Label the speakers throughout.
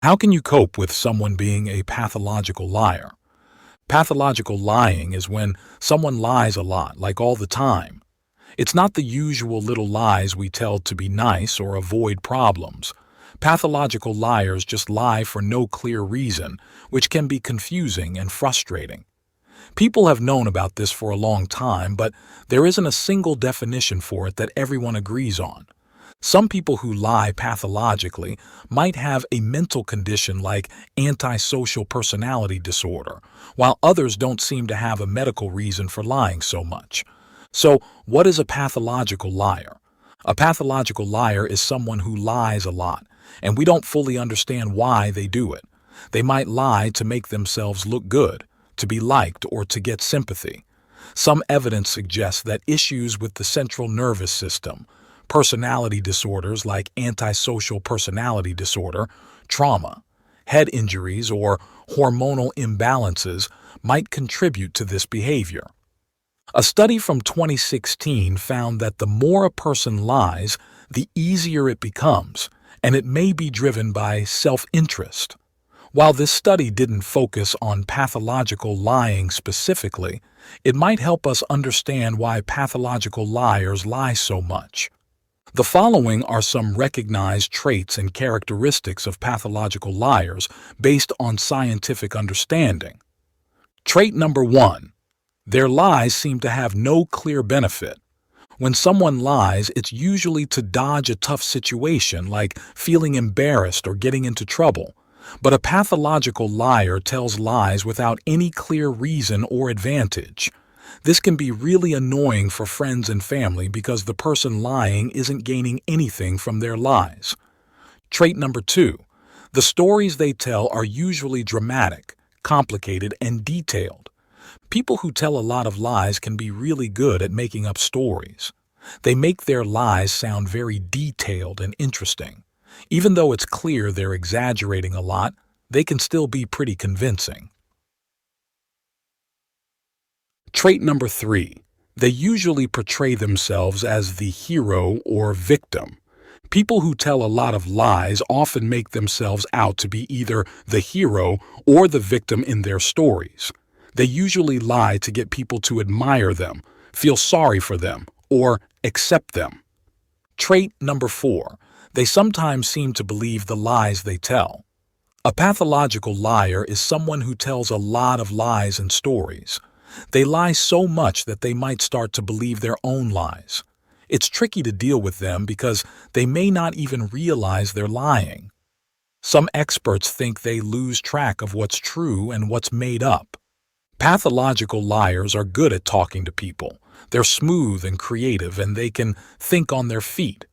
Speaker 1: How can you cope with someone being a pathological liar? Pathological lying is when someone lies a lot, like all the time. It's not the usual little lies we tell to be nice or avoid problems. Pathological liars just lie for no clear reason, which can be confusing and frustrating. People have known about this for a long time, but there isn't a single definition for it that everyone agrees on. Some people who lie pathologically might have a mental condition like antisocial personality disorder, while others don't seem to have a medical reason for lying so much. So, what is a pathological liar? A pathological liar is someone who lies a lot, and we don't fully understand why they do it. They might lie to make themselves look good, to be liked, or to get sympathy. Some evidence suggests that issues with the central nervous system, personality disorders like antisocial personality disorder, trauma, head injuries, or hormonal imbalances might contribute to this behavior. A study from 2016 found that the more a person lies, the easier it becomes, and it may be driven by self-interest. While this study didn't focus on pathological lying specifically, it might help us understand why pathological liars lie so much. The following are some recognized traits and characteristics of pathological liars based on scientific understanding. Trait number 1. Their lies seem to have no clear benefit. When someone lies, it's usually to dodge a tough situation like feeling embarrassed or getting into trouble. But a pathological liar tells lies without any clear reason or advantage. This can be really annoying for friends and family because the person lying isn't gaining anything from their lies. Trait number 2. The stories they tell are usually dramatic, complicated, and detailed. People who tell a lot of lies can be really good at making up stories. They make their lies sound very detailed and interesting. Even though it's clear they're exaggerating a lot, they can still be pretty convincing. Trait number 3. They usually portray themselves as the hero or victim. People who tell a lot of lies often make themselves out to be either the hero or the victim in their stories. They usually lie to get people to admire them, feel sorry for them, or accept them. Trait number 4. They sometimes seem to believe the lies they tell. A pathological liar is someone who tells a lot of lies and stories. They lie so much that they might start to believe their own lies. It's tricky to deal with them because they may not even realize they're lying. Some experts think they lose track of what's true and what's made up. Pathological liars are good at talking to people. They're smooth and creative, and they can think on their feet.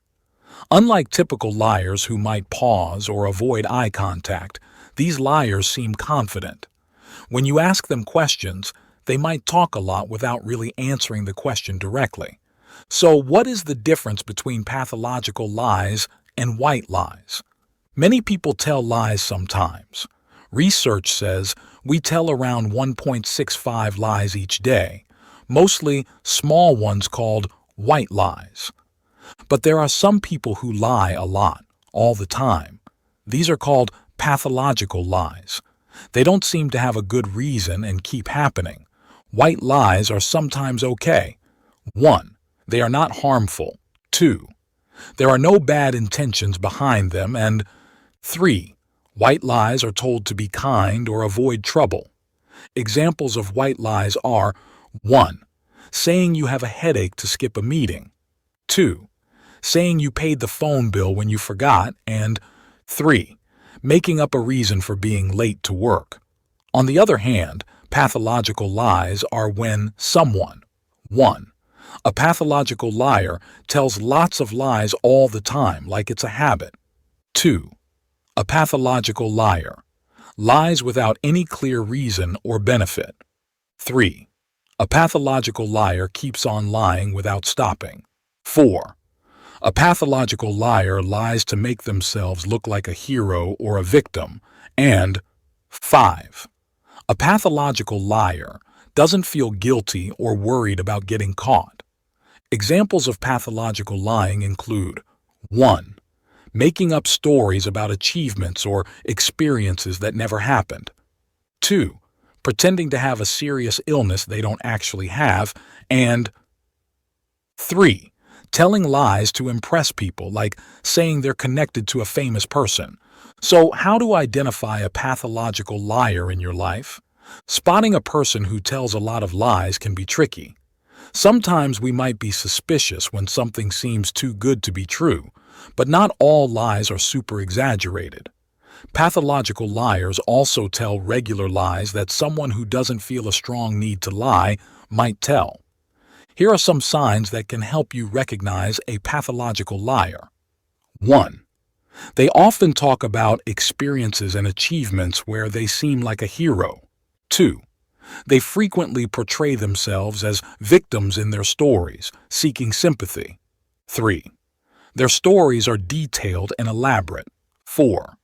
Speaker 1: Unlike typical liars who might pause or avoid eye contact, these liars seem confident. When you ask them questions, they might talk a lot without really answering the question directly. So, what is the difference between pathological lies and white lies? Many people tell lies sometimes. Research says we tell around 1.65 lies each day, mostly small ones called white lies. But there are some people who lie a lot, all the time. These are called pathological lies. They don't seem to have a good reason and keep happening. White lies are sometimes okay. 1. They are not harmful. 2. There are no bad intentions behind them. And 3. White lies are told to be kind or avoid trouble. Examples of white lies are 1. Saying you have a headache to skip a meeting. 2. Saying you paid the phone bill when you forgot. And 3. Making up a reason for being late to work. On the other hand, pathological lies are when someone 1. A pathological liar tells lots of lies all the time like it's a habit. 2. A pathological liar lies without any clear reason or benefit. 3. A pathological liar keeps on lying without stopping. 4. A pathological liar lies to make themselves look like a hero or a victim. And 5. A pathological liar doesn't feel guilty or worried about getting caught. Examples of pathological lying include 1. making up stories about achievements or experiences that never happened. 2. Pretending to have a serious illness they don't actually have. And 3. Telling lies to impress people, like saying they're connected to a famous person. So, how to identify a pathological liar in your life? Spotting a person who tells a lot of lies can be tricky. Sometimes we might be suspicious when something seems too good to be true, but not all lies are super exaggerated. Pathological liars also tell regular lies that someone who doesn't feel a strong need to lie might tell. Here are some signs that can help you recognize a pathological liar. 1. They often talk about experiences and achievements where they seem like a hero. 2. They frequently portray themselves as victims in their stories, seeking sympathy. 3. Their stories are detailed and elaborate. 4.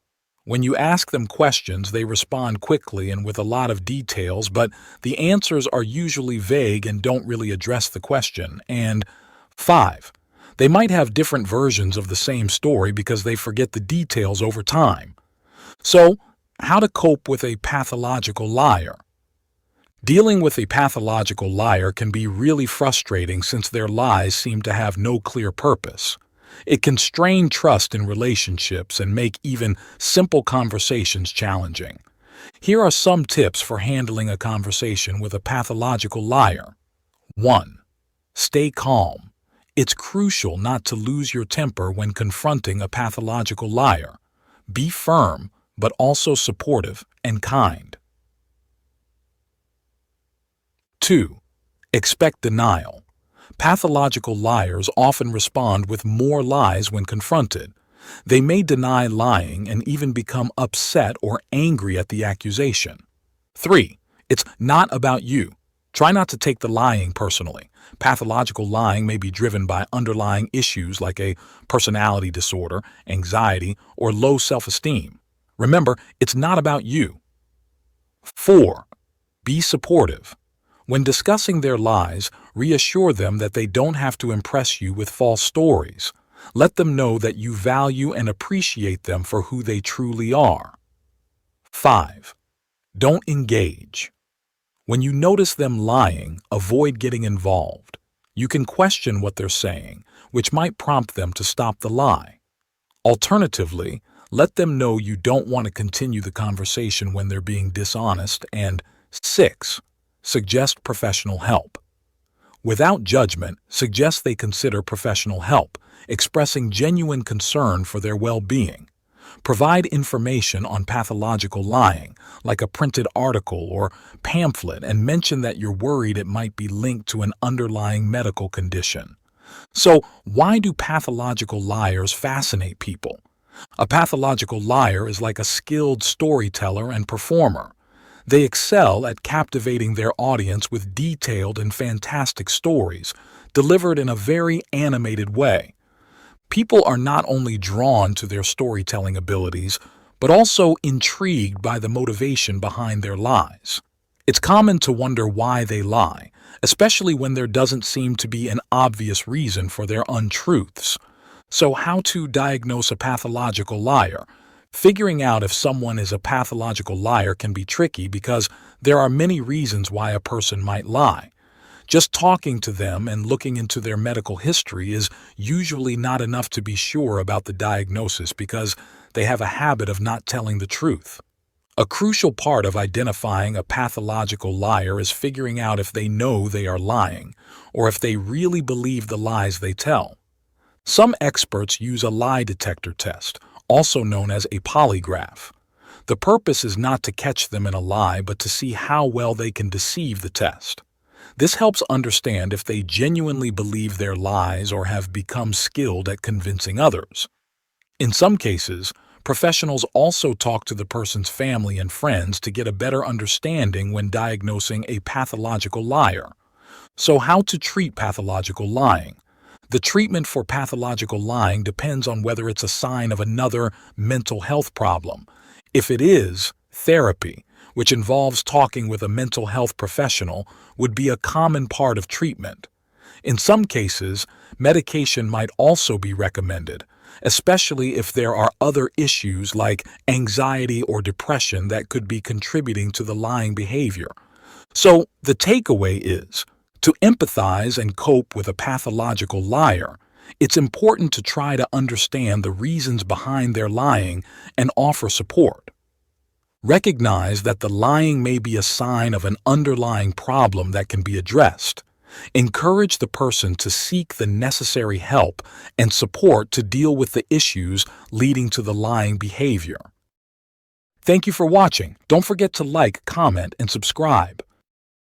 Speaker 1: When you ask them questions, they respond quickly and with a lot of details, but the answers are usually vague and don't really address the question. And 5. They might have different versions of the same story because they forget the details over time. So, how to cope with a pathological liar? Dealing with a pathological liar can be really frustrating since their lies seem to have no clear purpose. It can strain trust in relationships and make even simple conversations challenging. Here are some tips for handling a conversation with a pathological liar. 1. Stay calm. It's crucial not to lose your temper when confronting a pathological liar. Be firm, but also supportive and kind. 2. Expect denial. Pathological liars often respond with more lies when confronted. They may deny lying and even become upset or angry at the accusation. 3. It's not about you. Try not to take the lying personally. Pathological lying may be driven by underlying issues like a personality disorder, anxiety, or low self-esteem. Remember, it's not about you. 4. Be supportive. When discussing their lies, reassure them that they don't have to impress you with false stories. Let them know that you value and appreciate them for who they truly are. 5. Don't engage. When you notice them lying, avoid getting involved. You can question what they're saying, which might prompt them to stop the lie. Alternatively, let them know you don't want to continue the conversation when they're being dishonest. And 6. Suggest professional help. Without judgment, suggest they consider professional help, expressing genuine concern for their well-being. Provide information on pathological lying, like a printed article or pamphlet, and mention that you're worried it might be linked to an underlying medical condition. So, why do pathological liars fascinate people? A pathological liar is like a skilled storyteller and performer. They excel at captivating their audience with detailed and fantastic stories, delivered in a very animated way. People are not only drawn to their storytelling abilities, but also intrigued by the motivation behind their lies. It's common to wonder why they lie, especially when there doesn't seem to be an obvious reason for their untruths. So, how to diagnose a pathological liar? Figuring out if someone is a pathological liar can be tricky because there are many reasons why a person might lie. Just talking to them and looking into their medical history is usually not enough to be sure about the diagnosis because they have a habit of not telling the truth. A crucial part of identifying a pathological liar is figuring out if they know they are lying or if they really believe the lies they tell. Some experts use a lie detector test, also known as a polygraph. The purpose is not to catch them in a lie, but to see how well they can deceive the test. This helps understand if they genuinely believe their lies or have become skilled at convincing others. In some cases, professionals also talk to the person's family and friends to get a better understanding when diagnosing a pathological liar. So, how to treat pathological lying? The treatment for pathological lying depends on whether it's a sign of another mental health problem. If it is, therapy, which involves talking with a mental health professional, would be a common part of treatment. In some cases, medication might also be recommended, especially if there are other issues like anxiety or depression that could be contributing to the lying behavior. So, the takeaway is to empathize and cope with a pathological liar. It's important to try to understand the reasons behind their lying and offer support. Recognize that the lying may be a sign of an underlying problem that can be addressed. Encourage the person to seek the necessary help and support to deal with the issues leading to the lying behavior. Thank you for watching. Don't forget to like, comment, and subscribe.